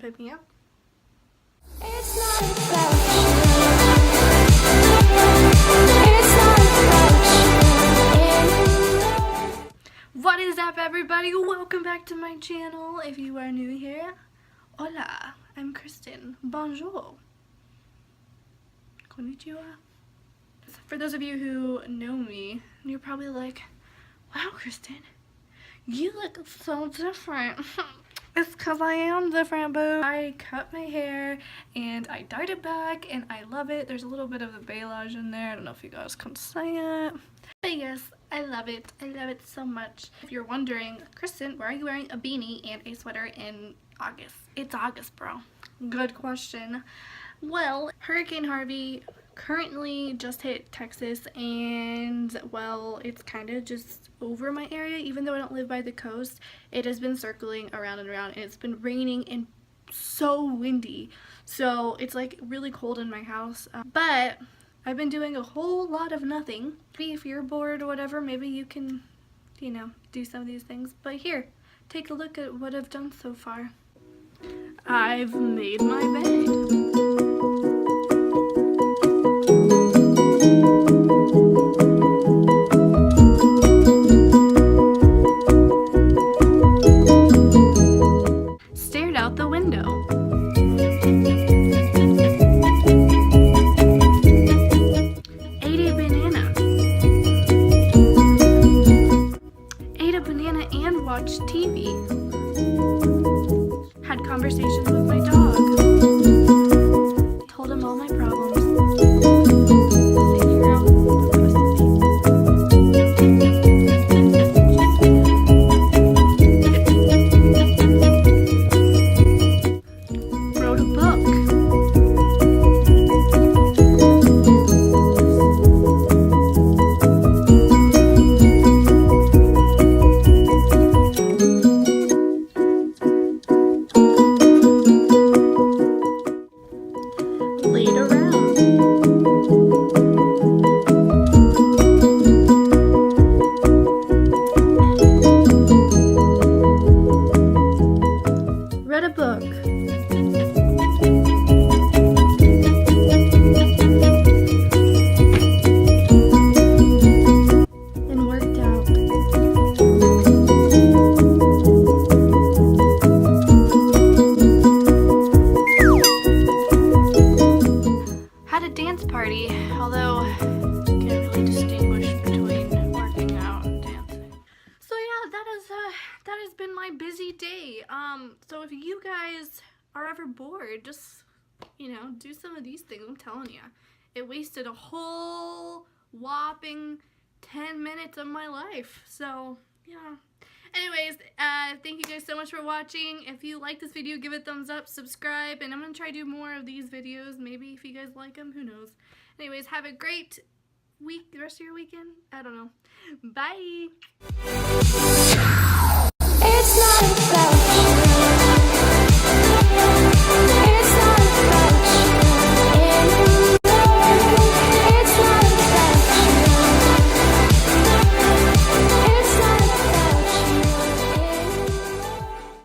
pick me up. It's not about you. It's not about you. What is up, everybody? Welcome back to my channel. If you are new here, hola, I'm Kristen. Bonjour. Konnichiwa. For those of you who know me, you're probably like, wow, Kristen, you look so different. It's because I am different, boo. I cut my hair and I dyed it back and I love it. There's a little bit of the balayage in there. I don't know if you guys can see it. But yes, I love it. I love it so much. If you're wondering, Kristen, why are you wearing a beanie and a sweater in August? It's August, bro. Good question. Well, Hurricane Harvey currently just hit Texas, and well, it's kind of just over my area. Even though I don't live by the coast, it has been circling around and around, and it's been raining and so windy, so it's like really cold in my house. But I've been doing a whole lot of nothing. Maybe if you're bored or whatever, maybe you can, you know, do some of these things. But here, take a look at what I've done so far. I've made my bed. Out the window. Ate a banana and watched TV. Had conversations with my dog. Told him all my problems. Read a book. And worked out. Had a dance party, although I can't really distinguish between working out and dancing. So yeah, that has been my busy day. So if you guys are ever bored, just, you know, do some of these things. I'm telling you, it wasted a whole whopping 10 minutes of my life. So yeah. Anyways, thank you guys so much for watching. If you like this video, give it a thumbs up, subscribe, and I'm gonna try to do more of these videos. Maybe if you guys like them, who knows. Anyways, have a great week, the rest of your weekend. I don't know. Bye. It's not about you.